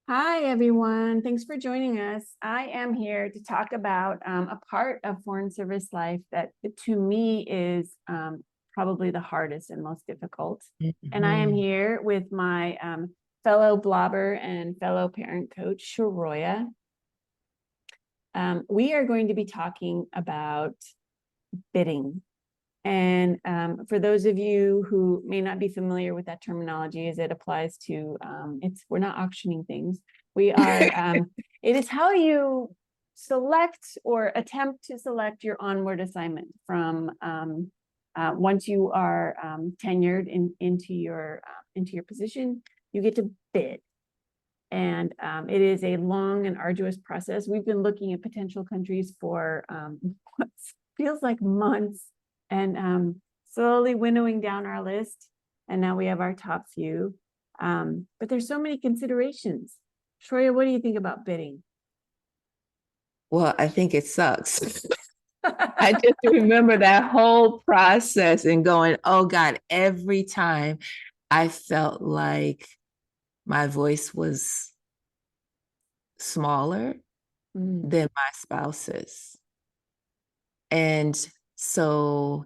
Hi, everyone. Thanks for joining us. I am here to talk about a part of Foreign Service life that to me is probably the hardest and most difficult. And I am Mhm. here with my fellow blobber and fellow parent coach, Sharoya. We are going to be talking about bidding. And for those of you who may not be familiar with that terminology as it applies to, we're not auctioning things. We are, it is how you select or attempt to select your onward assignment from once you are tenured into your position, you get to bid. And it is a long and arduous process. We've been looking at potential countries for what feels like months and slowly winnowing down our list. And now we have our top few. But there's so many considerations. Troya, what do you think about bidding? Well, I think it sucks. I just remember that whole process and going, oh God, every time I felt like my voice was smaller Mm. than my spouse's. And so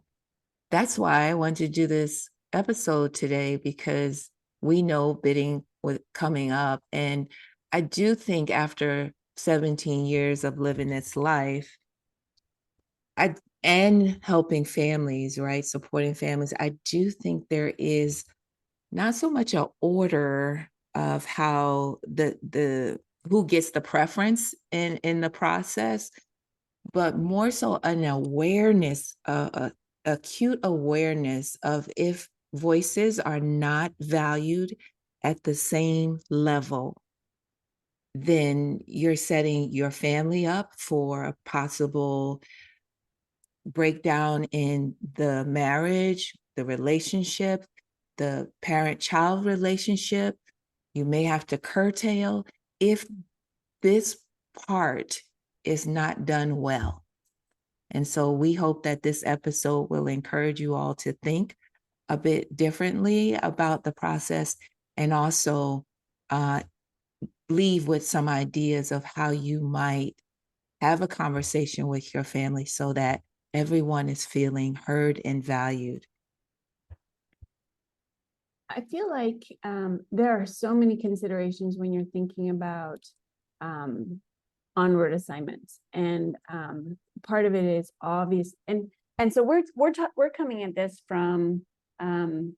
that's why I wanted to do this episode today because we know bidding was coming up. And I do think after 17 years of living this life, I and helping families, right? Supporting families. I do think there is not so much an order of how the who gets the preference in the process, but more so an awareness, acute awareness of if voices are not valued at the same level, then you're setting your family up for a possible breakdown in the marriage, the relationship, the parent-child relationship. You may have to curtail if this part is not done well. And so we hope that this episode will encourage you all to think a bit differently about the process and also uh, leave with some ideas of how you might have a conversation with your family so that everyone is feeling heard and valued. I feel like there are so many considerations when you're thinking about um, onward assignments, and part of it is obvious, and so we're coming at this from um,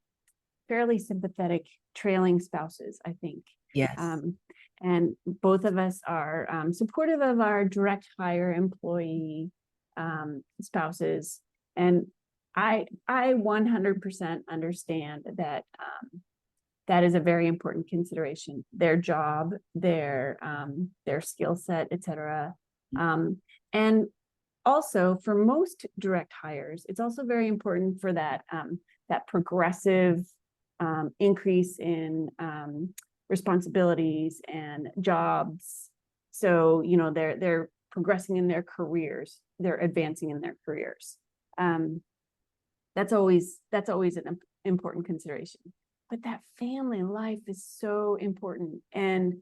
fairly sympathetic trailing spouses, I think. Yes. Um, and both of us are supportive of our direct hire employee spouses. And I 100% understand that that is a very important consideration. Their job, their skill set, etc. And also for most direct hires, it's also very important for that progressive increase in responsibilities and jobs. So they're progressing in their careers, they're advancing in their careers. Um, that's always an important consideration. But that family life is so important, and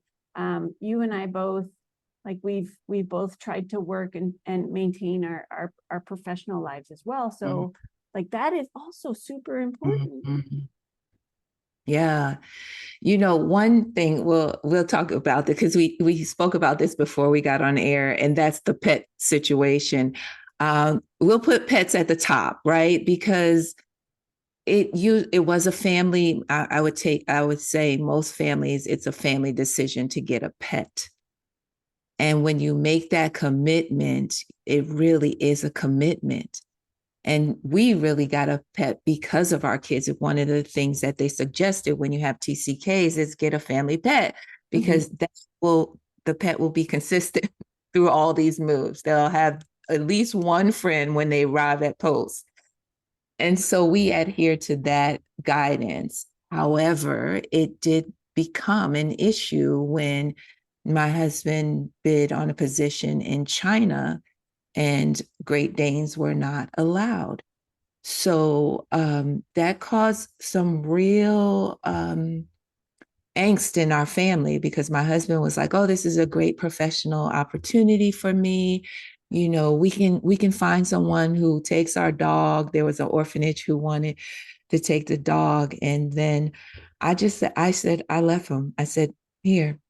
you and I both, like we've both tried to work and maintain our professional lives as well. Mhm, So like that is also super important. mhm. Yeah. You know, one thing we'll talk about this because we spoke about this before we got on air, and that's the pet situation. We'll put pets at the top, right? Because it was a family. I would say most families, it's a family decision to get a pet. And when you make that commitment, it really is a commitment. And we really got a pet because of our kids. One of the things that they suggested when you have TCKs is get a family pet Mhm. because the pet will be consistent through all these moves. They'll have at least one friend when they arrive at post. And so we adhere to that guidance. However, it did become an issue when my husband bid on a position in China and Great Danes were not allowed. So that caused some real angst in our family because my husband was like, "Oh, this is a great professional opportunity for me. You know, we can find someone who takes our dog." There was an orphanage who wanted to take the dog, and then I left him. I said, "Here,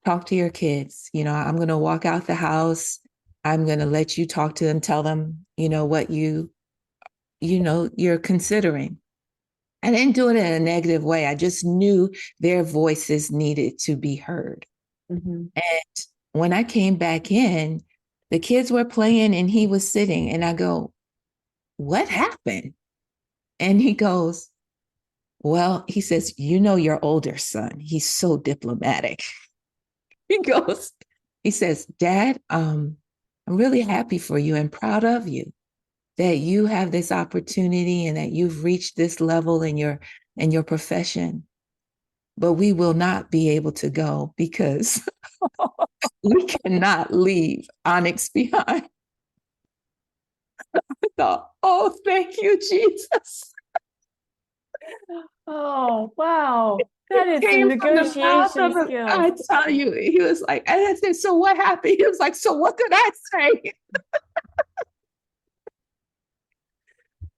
talk to your kids. You know, I'm going to walk out the house. I'm going to let you talk to them, tell them, what you're considering." I didn't do it in a negative way. I just knew their voices needed to be heard. Mm-hmm. And when I came back in, the kids were playing and he was sitting, and I go, "What happened?" And he goes, "Well," he says, "Your older son. He's so diplomatic." He goes, he says, "Dad, I'm really happy for you and proud of you that you have this opportunity and that you've reached this level in your profession. But we will not be able to go because we cannot leave Onyx behind." I thought, "Oh, thank you, Jesus." Oh, wow. That It is some came from the mouth negotiation of skills. I tell you, he was like, and I said, "So what happened?" He was like, "So what did I say?" I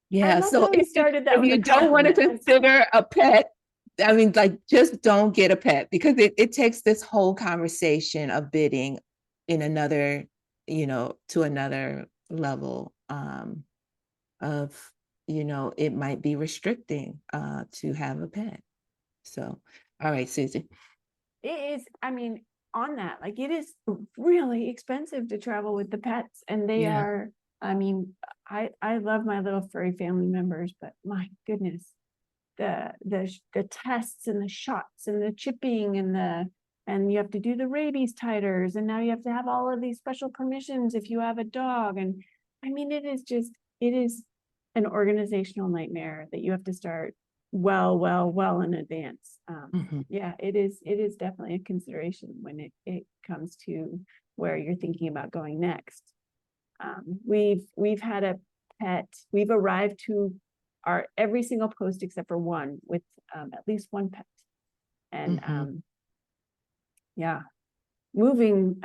Yeah. love So how he started that if with a you don't want to compliment. consider a pet, I mean, like, just don't get a pet because it takes this whole conversation of bidding in another, to another level of, it might be restricting to have a pet. So, all right, Susie. It is, I mean, on that, like it is really expensive to travel with the pets, and they Yeah. are, I mean, I love my little furry family members, but my goodness, the tests and the shots and the chipping and you have to do the rabies titers, and now you have to have all of these special permissions if you have a dog. And I mean, it is an organizational nightmare that you have to start well in advance. Mhm. Yeah, it is definitely a consideration when it comes to where you're thinking about going next. We've had a pet. We've arrived to our every single post except for one with at least one pet. And Mhm. yeah, moving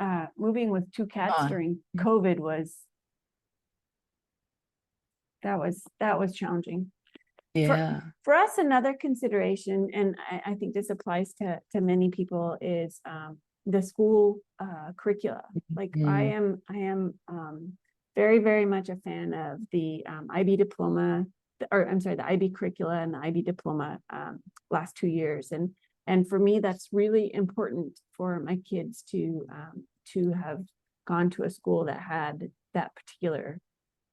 with two cats On. during COVID was that was challenging. For Yeah. for us, another consideration, and I think this applies to many people, is the school curricula. Like Mhm. I am very, very much a fan of the IB diploma, or I'm sorry, the IB curricula and the IB diploma last 2 years. And for me, that's really important for my kids to have gone to a school that had that particular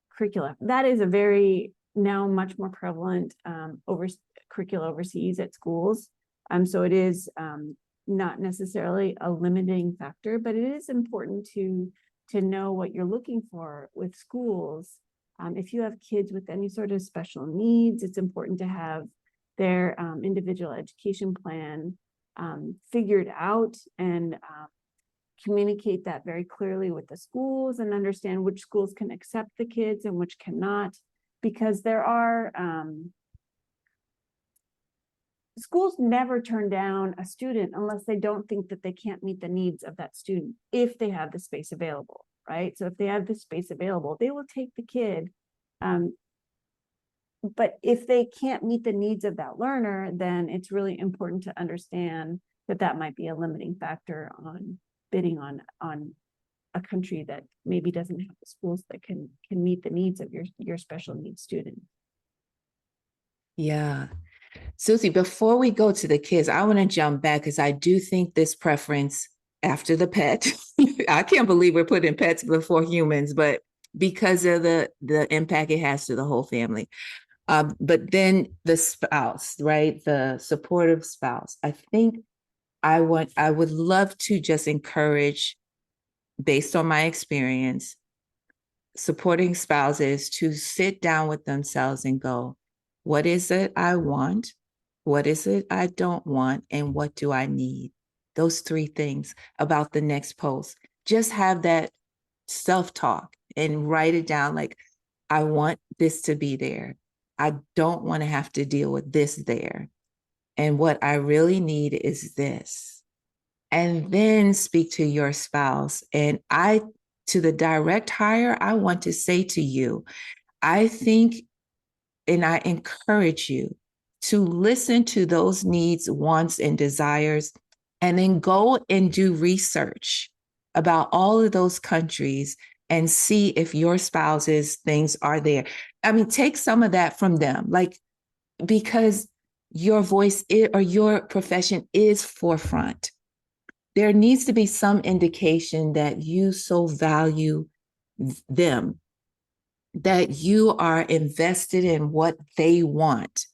curricula. That is a very now much more prevalent curricula overseas at schools. So it is not necessarily a limiting factor, but it is important to know what you're looking for with schools. If you have kids with any sort of special needs, it's important to have their individual education plan figured out, and communicate that very clearly with the schools and understand which schools can accept the kids and which cannot, because there are schools never turn down a student unless they don't think that they can't meet the needs of that student if they have the space available, right? So if they have the space available, they will take the kid. But if they can't meet the needs of that learner, then it's really important to understand that that might be a limiting factor on bidding on a country that maybe doesn't have the schools that can meet the needs of your special needs student. Yeah. Susie, before we go to the kids, I want to jump back because I do think this preference after the pet, I can't believe we're putting pets before humans, but because of the impact it has to the whole family. But then the spouse, right? The supportive spouse. I think I would love to just encourage, based on my experience, supporting spouses to sit down with themselves and go, "What is it I want? What is it I don't want? And what do I need?" Those three things about the next post. Just have that self talk and write it down like, "I want this to be there. I don't want to have to deal with this there." And what I really need is this. And then speak to your spouse. And to the direct hire, I want to say to you, I think, and I encourage you to listen to those needs, wants, and desires, and then go and do research about all of those countries and see if your spouse's things are there. I mean, take some of that from them, like, because your voice or your profession is forefront. There needs to be some indication that you so value them, that you are invested in what they want.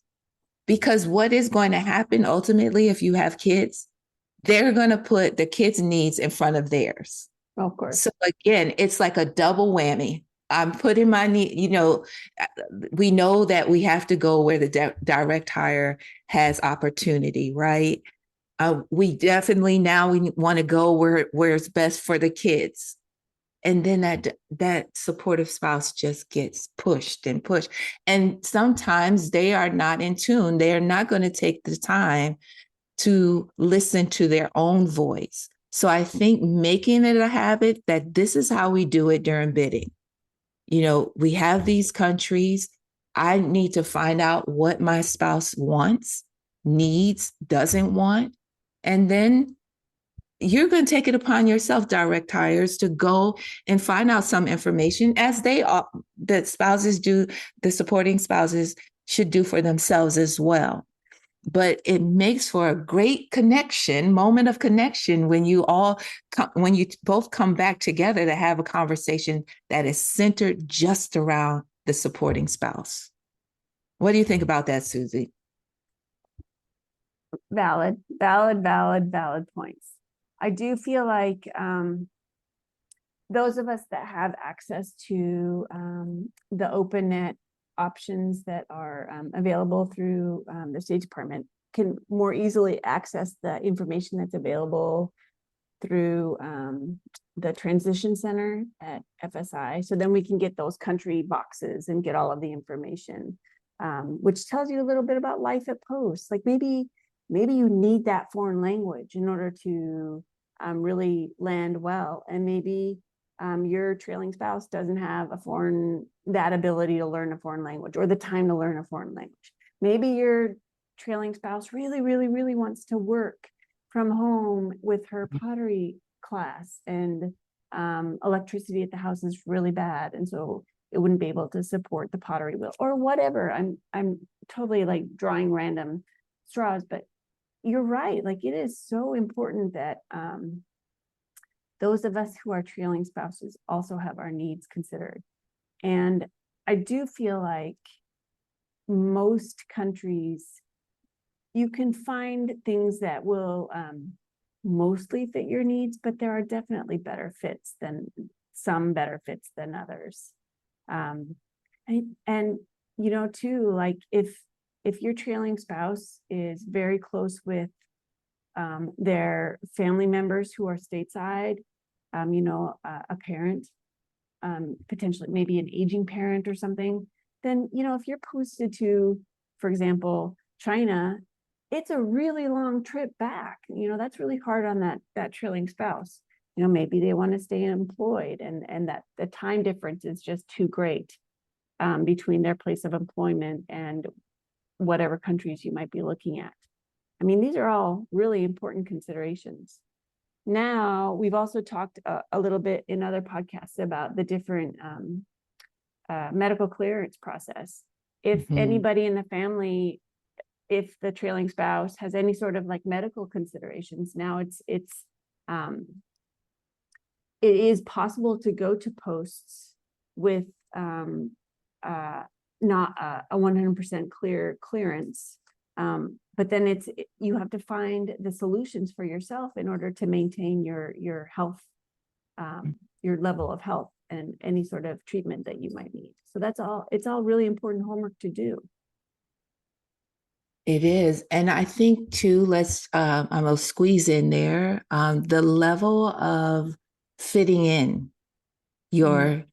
Because what is going to happen ultimately, if you have kids, they're going to put the kids' needs in front of theirs. Of course. So again, it's like a double whammy. I'm putting my need, we know that we have to go where the direct hire has opportunity, right? We definitely now we want to go where it's best for the kids. And then that supportive spouse just gets pushed and pushed. And sometimes they are not in tune. They are not going to take the time to listen to their own voice. So I think making it a habit that this is how we do it during bidding. We have these countries. I need to find out what my spouse wants, needs, doesn't want. And then you're going to take it upon yourself, direct hires, to go and find out some information as the spouses do, the supporting spouses should do for themselves as well. But it makes for a great moment of connection when you both come back together to have a conversation that is centered just around the supporting spouse. What do you think about that, Susie? Valid points. I do feel like those of us that have access to the open net options that are available through the State Department can more easily access the information that's available through the transition center at FSI. So then we can get those country boxes and get all of the information, which tells you a little bit about life at post. Like maybe you need that foreign language in order to really land well. And maybe your trailing spouse doesn't have that ability to learn a foreign language or the time to learn a foreign language. Maybe your trailing spouse really, really, really wants to work from home with her pottery class, and electricity at the house is really bad. And so it wouldn't be able to support the pottery wheel or whatever. I'm totally like drawing random straws, but you're right. Like it is so important that those of us who are trailing spouses also have our needs considered. And I do feel like most countries, you can find things that will mostly fit your needs, but there are definitely better fits than others. And too, like if your trailing spouse is very close with their family members who are stateside, a parent, potentially maybe an aging parent or something, then, if you're posted to, for example, China, it's a really long trip back. That's really hard on that trailing spouse. Maybe they want to stay employed and that the time difference is just too great between their place of employment and whatever countries you might be looking at. I mean, these are all really important considerations. Now, we've also talked a little bit in other podcasts about the different medical clearance process. If anybody in the family, if the trailing spouse has any sort of like medical considerations, now it is possible to go to posts with not a 100% clearance. But then you have to find the solutions for yourself in order to maintain your health, your level of health and any sort of treatment that you might need. So it's all really important homework to do. It is. And I think too, I'm gonna squeeze in there, the level of fitting in your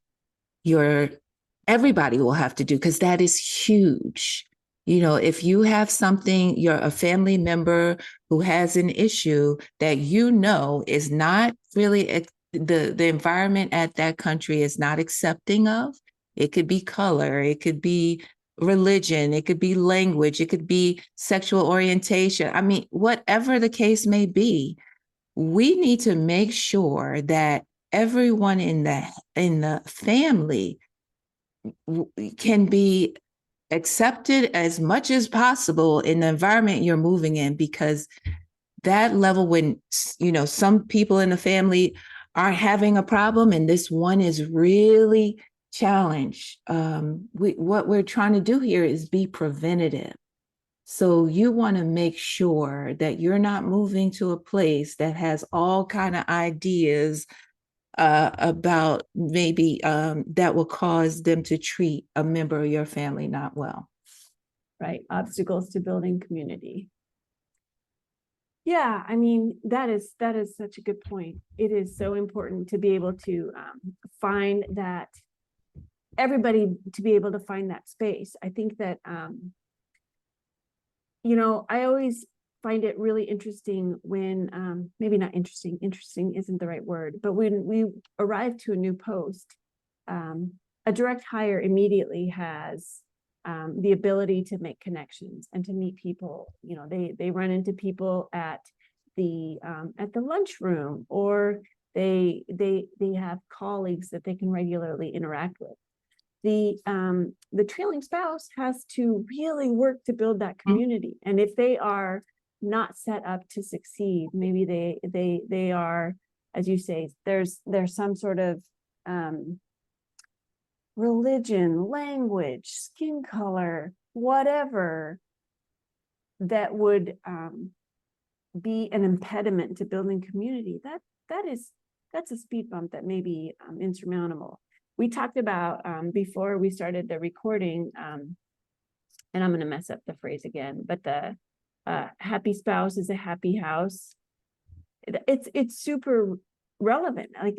everybody will have to do, because that is huge. If you have something, you're a family member who has an issue that is not really the environment at that country is not accepting of. It could be color, it could be religion, it could be language, it could be sexual orientation. I mean, whatever the case may be, we need to make sure that everyone in the family can be accepted as much as possible in the environment you're moving in, because that level, when some people in the family are having a problem and this one is really challenged, what we're trying to do here is be preventative. So you want to make sure that you're not moving to a place that has all kind of ideas about maybe that will cause them to treat a member of your family not well. Right. Obstacles to building community. Yeah, I mean, that is such a good point. It is so important to be able to find that, everybody to be able to find that space. I think that, I always find it really interesting when, maybe not interesting isn't the right word, but when we arrive to a new post, a direct hire immediately has the ability to make connections and to meet people. They run into people at the lunchroom, or they have colleagues that they can regularly interact with. The trailing spouse has to really work to build that community, and if they are not set up to succeed, maybe they are, as you say, there's some sort of religion, language, skin color, whatever, that would be an impediment to building community. That's a speed bump that may be insurmountable. We talked about before we started the recording, and I'm going to mess up the phrase again, but the happy spouse is a happy house. It's super relevant. Like,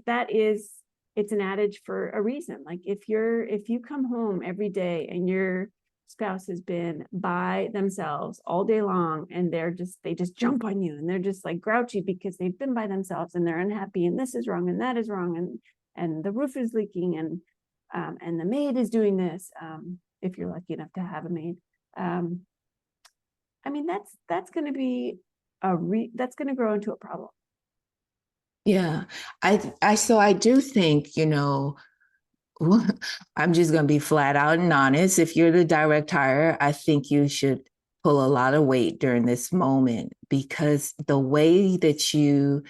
it's an adage for a reason. Like, if you come home every day and your spouse has been by themselves all day long, and they just jump on you, and they're just like grouchy because they've been by themselves and they're unhappy, and this is wrong and that is wrong, and the roof is leaking, and the maid is doing this, if you're lucky enough to have a maid. I mean, that's going to be that's going to grow into a problem. Yeah, I do think, I'm just going to be flat out and honest. If you're the direct hire, I think you should pull a lot of weight during this moment, because the way that you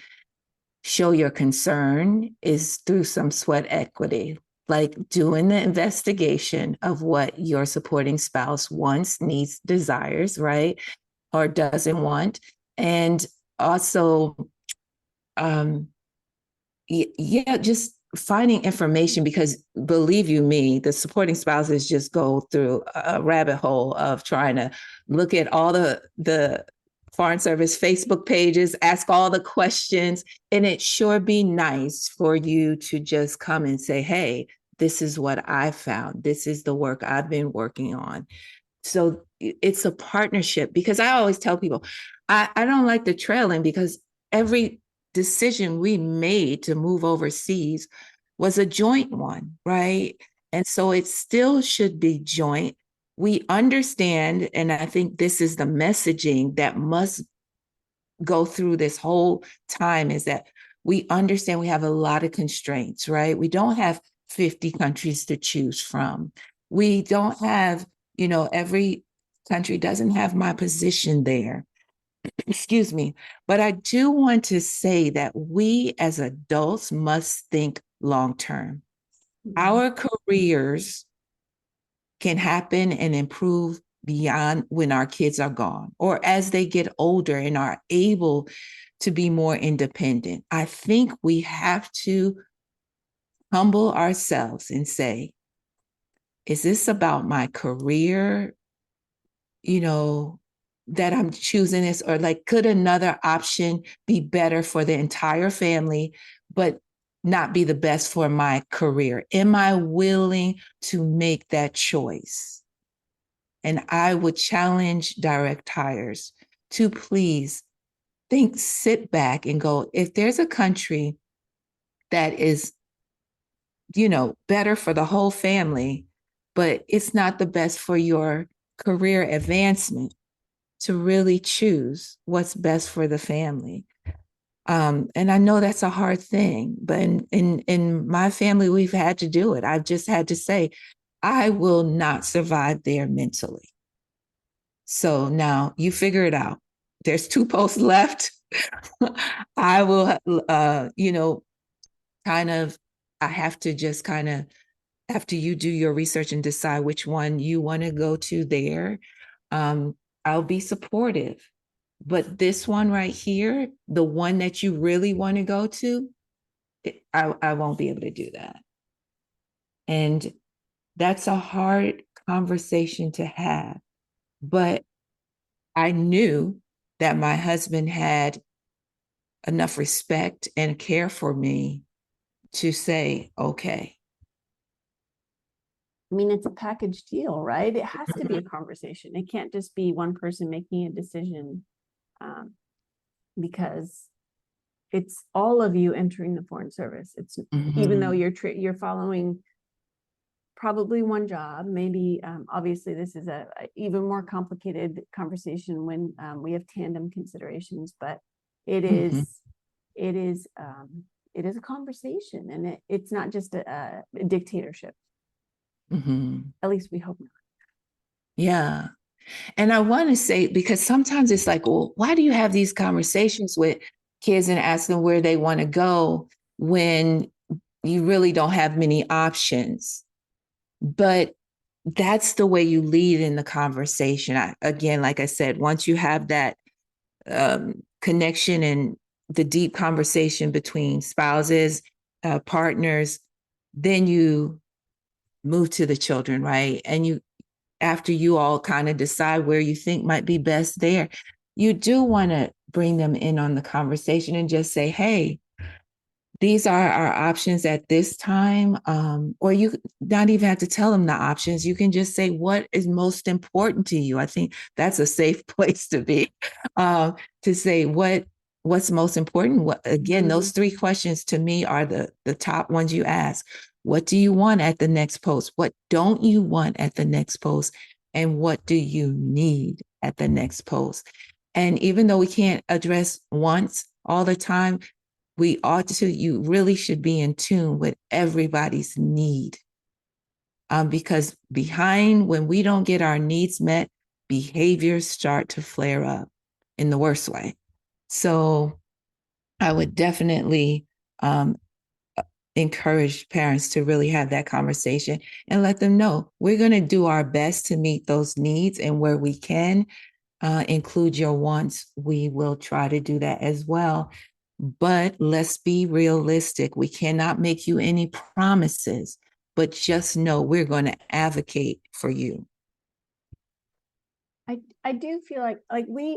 show your concern is through some sweat equity, like doing the investigation of what your supporting spouse wants, needs, desires, right? Or doesn't want. And also, yeah, just finding information, because believe you me, the supporting spouses just go through a rabbit hole of trying to look at all the Foreign Service Facebook pages, ask all the questions, and it sure be nice for you to just come and say, hey, this is what I found. This is the work I've been working on. So it's a partnership, because I always tell people, I don't like the trailing, because every decision we made to move overseas was a joint one, right? And so it still should be joint. We understand, and I think this is the messaging that must go through this whole time, is that we understand we have a lot of constraints, right? We don't have 50 countries to choose from. We don't have, every country doesn't have my position there. Excuse me. But I do want to say that we as adults must think long term. Our careers can happen and improve beyond when our kids are gone, or as they get older and are able to be more independent. I think we have to humble ourselves and say, is this about my career, that I'm choosing this, or like, could another option be better for the entire family, but not be the best for my career? Am I willing to make that choice? And I would challenge direct hires to please sit back and go, if there's a country that is, better for the whole family, but it's not the best for your career advancement, to really choose what's best for the family. And I know that's a hard thing, but in my family, we've had to do it. I've just had to say, I will not survive there mentally. So now you figure it out. There's 2 posts left. I will, kind of, I have to just kind of, after you do your research and decide which one you want to go to there, I'll be supportive. But this one right here, the one that you really want to go to, I won't be able to do that. And that's a hard conversation to have. But I knew that my husband had enough respect and care for me to say, okay. I mean, it's a package deal, right? It has to be a conversation. It can't just be one person making a decision, because it's all of you entering the Foreign Service. It's even though you're following probably one job, maybe obviously this is a even more complicated conversation when we have tandem considerations, but it is a conversation, and it's not just a dictatorship. At least we hope not. Yeah. And I want to say, because sometimes it's like, well, why do you have these conversations with kids and ask them where they want to go when you really don't have many options? But that's the way you lead in the conversation. Again, like I said, once you have that connection and the deep conversation between spouses, partners, then you move to the children, right? And after you all kind of decide where you think might be best there, you do want to bring them in on the conversation and just say, hey, these are our options at this time. Or you not even have to tell them the options. You can just say, what is most important to you? I think that's a safe place to be, to say what's most important. Again, those 3 questions to me are the top ones you ask. What do you want at the next post? What don't you want at the next post? And what do you need at the next post? And even though we can't address wants all the time, you really should be in tune with everybody's need. Because when we don't get our needs met, behaviors start to flare up in the worst way. So I would definitely encourage parents to really have that conversation and let them know we're going to do our best to meet those needs, and where we can include your wants, we will try to do that as well. But let's be realistic. We cannot make you any promises, but just know we're going to advocate for you. I do feel like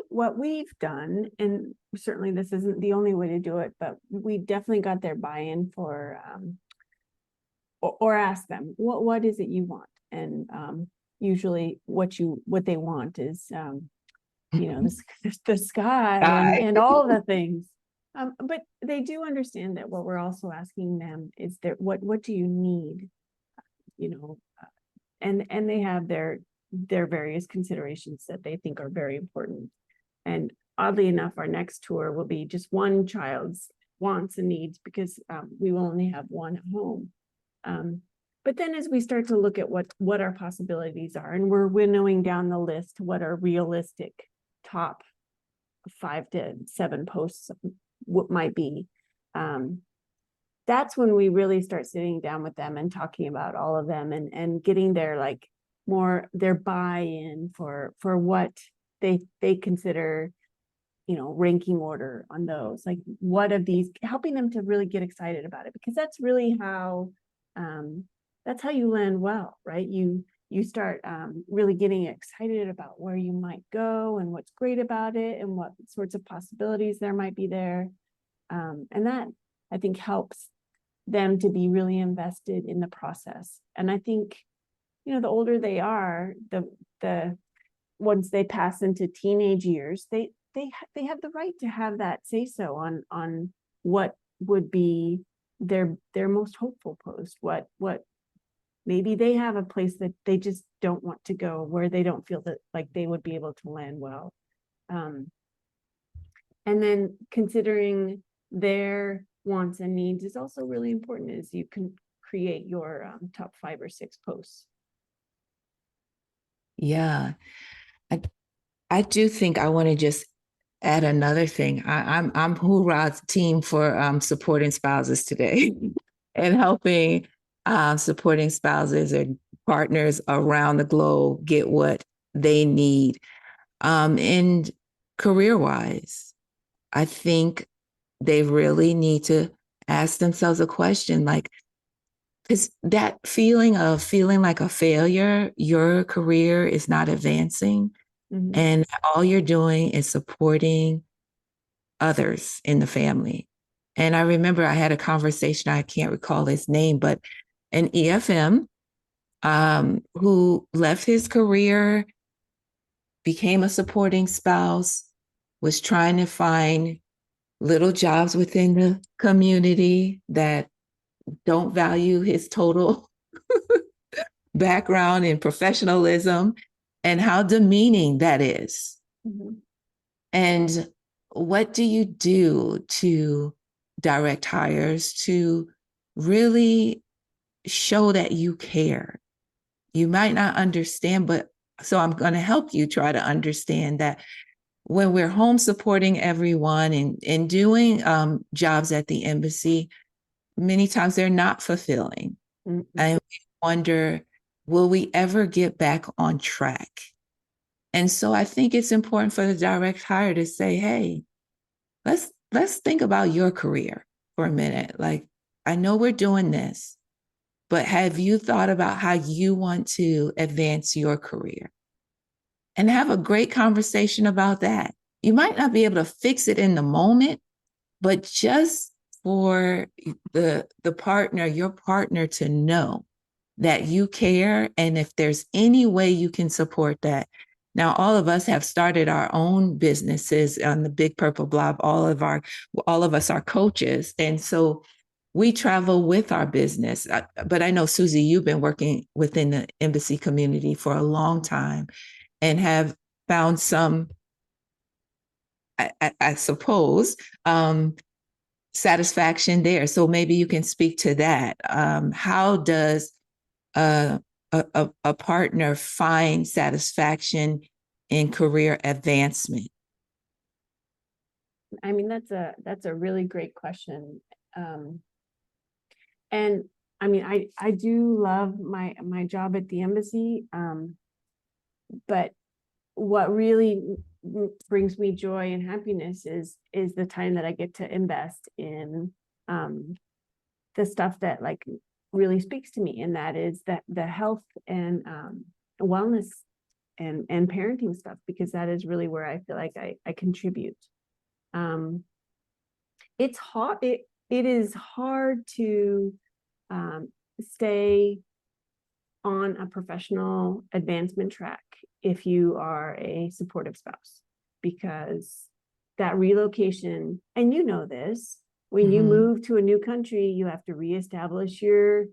what we've done, and certainly this isn't the only way to do it, but we definitely got their buy-in for or ask them what is it you want, and usually what they want is the sky and all the things. But they do understand that what we're also asking them is what do you need, and they have their various considerations that they think are very important. And oddly enough, our next tour will be just one child's wants and needs, because we will only have one at home. But then as we start to look at what our possibilities are, and we're winnowing down the list, what are realistic top 5 to 7 posts, what might be, that's when we really start sitting down with them and talking about all of them, and getting their their buy-in for what they consider, ranking order on those, what of these, helping them to really get excited about it, because that's really how you land well, right? You start really getting excited about where you might go and what's great about it and what sorts of possibilities there might be there. And that, I think, helps them to be really invested in the process. And I think, the older they are, once they pass into teenage years, they have the right to have that say so on what would be their most hopeful post, what maybe they have a place that they just don't want to go, where they don't feel that like they would be able to land well. And then considering their wants and needs is also really important, as you can create your top 5 or 6 posts. Yeah. I do think I want to just add another thing. I'm Hoorah's team for supporting spouses today and helping supporting spouses or partners around the globe get what they need. And career wise, I think they really need to ask themselves a question like, because that feeling of feeling like a failure, your career is not advancing, and all you're doing is supporting others in the family. And I remember I had a conversation, I can't recall his name, but an EFM who left his career, became a supporting spouse, was trying to find little jobs within the community that don't value his total background in professionalism and how demeaning that is. And what do you do to direct hires to really show that you care? You might not understand, but so I'm going to help you try to understand that when we're home supporting everyone and doing jobs at the embassy, many times they're not fulfilling. And we wonder, will we ever get back on track? And so I think it's important for the direct hire to say, hey, let's think about your career for a minute. Like, I know we're doing this, but have you thought about how you want to advance your career? And have a great conversation about that. You might not be able to fix it in the moment, but just for the partner, your partner, to know that you care, and if there's any way you can support that. Now, all of us have started our own businesses on the Big Purple Blob. All of us are coaches, and so we travel with our business. But I know, Susie, you've been working within the embassy community for a long time and have found some, I suppose, satisfaction there. So maybe you can speak to that. How does a partner find satisfaction in career advancement? I mean, that's a really great question. And I mean, I do love my job at the embassy. But what really brings me joy and happiness is the time that I get to invest in the stuff that like really speaks to me, and that is that the health and wellness and parenting stuff, because that is really where I feel like I contribute. It's hard. It is hard to stay on a professional advancement track if you are a supportive spouse, because that relocation, and you know this, when you move to a new country, you have to reestablish your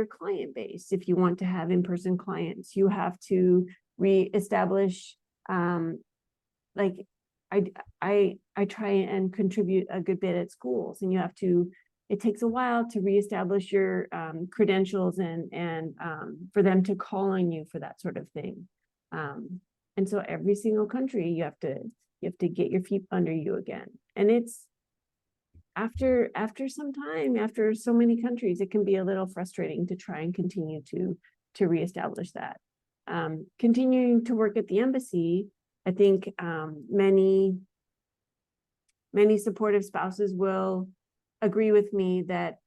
client base. If you want to have in-person clients, you have to reestablish like I try and contribute a good bit at schools, and it takes a while to reestablish your credentials and for them to call on you for that sort of thing. And so every single country, you have to get your feet under you again. And it's after some time, after so many countries, it can be a little frustrating to try and continue to reestablish that. Continuing to work at the embassy, I think many supportive spouses will agree with me that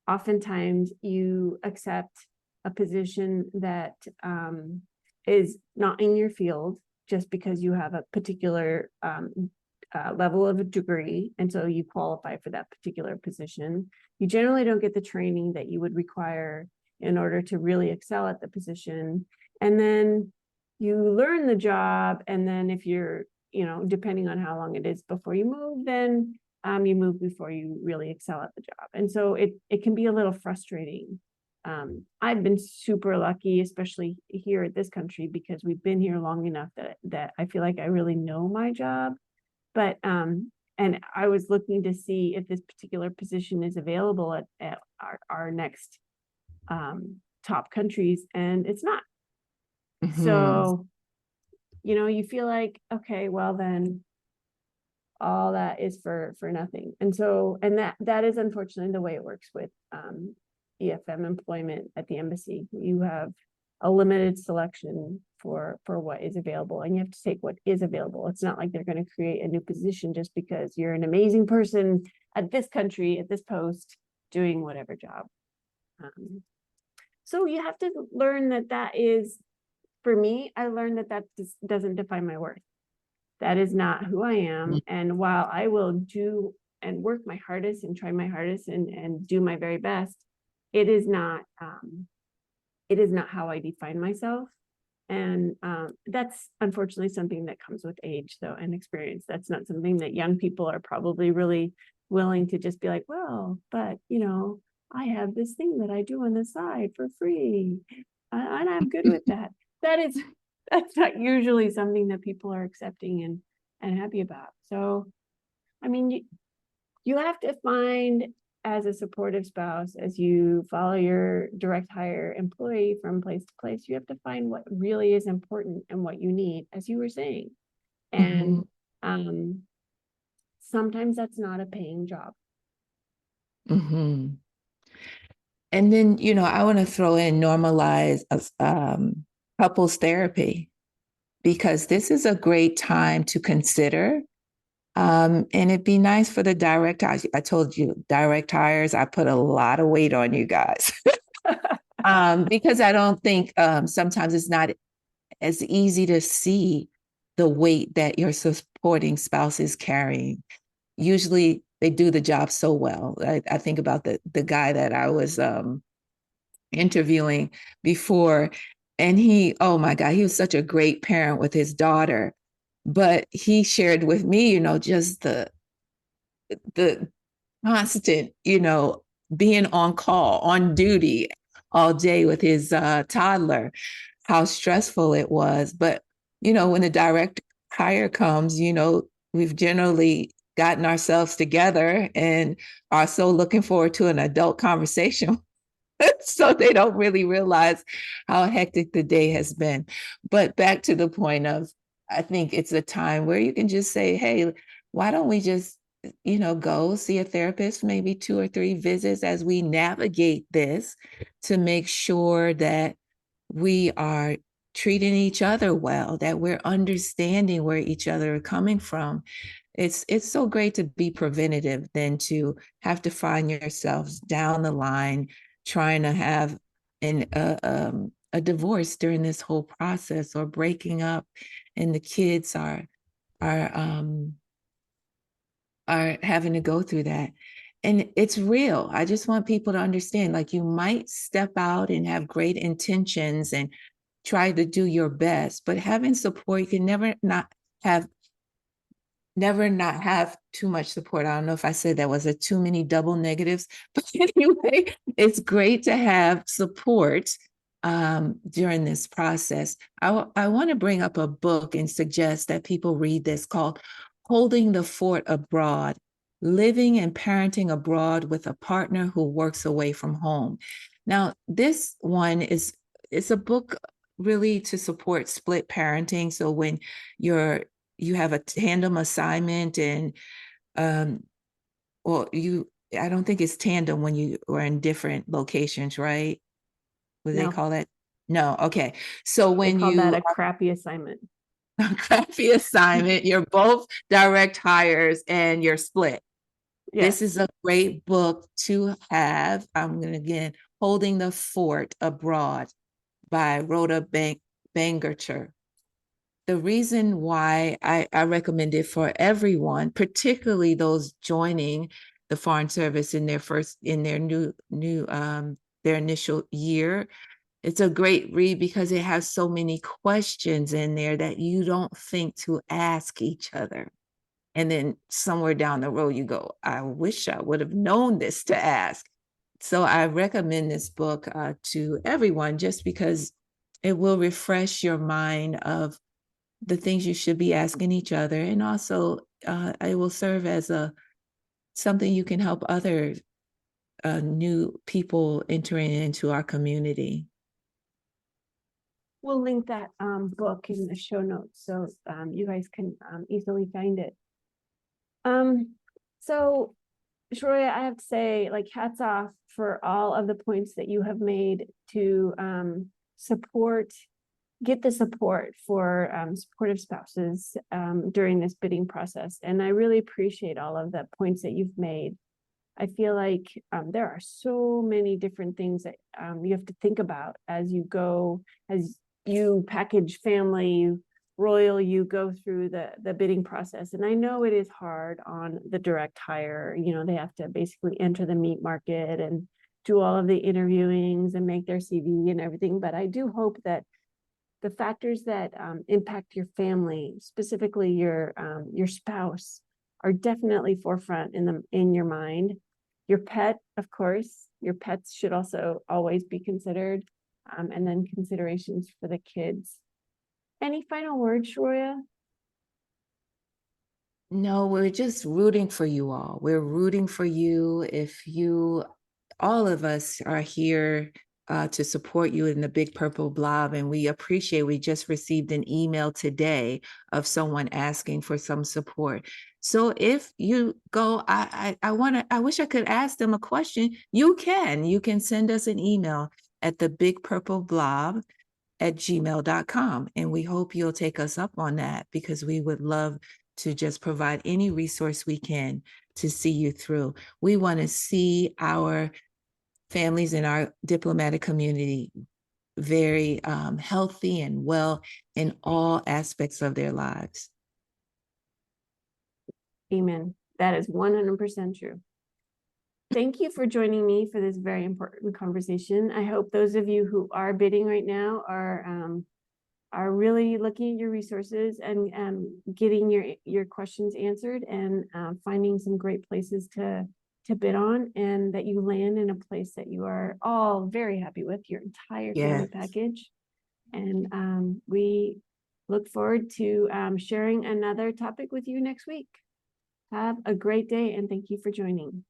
oftentimes you accept a position that is not in your field just because you have a particular level of a degree, and so you qualify for that particular position. You generally don't get the training that you would require in order to really excel at the position, And then you learn the job. And then if you're, depending on how long it is before you move, then you move before you really excel at the job. And so it can be a little frustrating. I've been super lucky, especially here at this country, because we've been here long enough that I feel like I really know my job. But and I was looking to see if this particular position is available at our next top countries, and it's not. Mhm. So, you feel like, okay, well then all that is for nothing. And so, and that is unfortunately the way it works with EFM employment at the embassy. You have a limited selection for what is available, and you have to take what is available. It's not like they're going to create a new position just because you're an amazing person at this country, at this post, doing whatever job. So you have to learn that is, for me, I learned that just doesn't define my worth. That is not who I am. And while I will do and work my hardest and try my hardest and do my very best, it is not how I define myself. And that's unfortunately something that comes with age, though, and experience. That's not something that young people are probably really willing to just be like, well, but I have this thing that I do on the side for free, and I'm good with that. That's not usually something that people are accepting and happy about. So, I mean, you have to find, as a supportive spouse, as you follow your direct hire employee from place to place, you have to find what really is important and what you need, as you were saying. And Mhm. sometimes that's not a paying job. Mhm. And then, I want to throw in normalize couples therapy, because this is a great time to consider. And it'd be nice for the direct hires. I told you, direct hires, I put a lot of weight on you guys. Because I don't think sometimes it's not as easy to see the weight that your supporting spouse is carrying. Usually they do the job so well. I think about the guy that I was interviewing before, and oh my God, he was such a great parent with his daughter. But he shared with me, just the constant, being on call, on duty all day with his toddler, how stressful it was. But, when the direct hire comes, we've generally gotten ourselves together and are so looking forward to an adult conversation. So they don't really realize how hectic the day has been. But back to the point of, I think it's a time where you can just say, hey, why don't we just, go see a therapist, maybe 2 or 3 visits as we navigate this, to make sure that we are treating each other well, that we're understanding where each other are coming from. It's so great to be preventative than to have to find yourselves down the line trying to have a divorce during this whole process, or breaking up, and the kids are um, are having to go through that. And it's real. I just want people to understand, like, you might step out and have great intentions and try to do your best, but having support, you can have never not have too much support. I don't know if I said that was a too many double negatives, but anyway, it's great to have support during this process. I want to bring up a book and suggest that people read this, called Holding the Fort Abroad: Living and Parenting Abroad with a Partner Who Works Away from Home. Now, this one is a book really to support split parenting. So when you have a tandem assignment, and well, I don't think it's tandem when you are in different locations, right? What do they No, call that? No. Okay. So they when call that you a crappy assignment. are crappy assignment, you're both direct hires and you're split. This Yes. is a great book to have. I'm going to, again, Holding the Fort Abroad by Rhoda Bangerter. The reason why I recommend it for everyone, particularly those joining the Foreign Service in their initial year, It's a great read because it has so many questions in there that you don't think to ask each other. And then somewhere down the road, you go, I wish I would have known this to ask. So I recommend this book to everyone just because it will refresh your mind of the things you should be asking each other. And also it will serve as something you can help other new people entering into our community. We'll link that book in the show notes so you guys can easily find it. So Sharoya, I have to say, like, hats off for all of the points that you have made to get the support for supportive spouses during this bidding process. And I really appreciate all of the points that you've made. I feel like there are so many different things that you have to think about as you package family, royal, you go through the bidding process. And I know it is hard on the direct hire. You know, they have to basically enter the meat market and do all of the interviewings and make their CV and everything. But I do hope that the factors that impact your family, specifically your spouse, are definitely forefront in your mind. Your pet, of course, your pets should also always be considered, and then considerations for the kids. Any final words, Sharoya? No, we're just rooting for you all. We're rooting for you. All of us are here to support you in the Big Purple Blob, and we just received an email today of someone asking for some support. So if you go, I wish I could ask them a question. You can send us an email at the Big Purple Blob at gmail.com. And we hope you'll take us up on that because we would love to just provide any resource we can to see you through. We want to see our families in our diplomatic community very healthy and well in all aspects of their lives. Amen. That is 100% true. Thank you for joining me for this very important conversation. I hope those of you who are bidding right now are really looking at your resources and getting your questions answered and finding some great places to bid on, and that you land in a place that you are all very happy with, your entire family package. And we look forward to sharing another topic with you next week. Have a great day, and thank you for joining.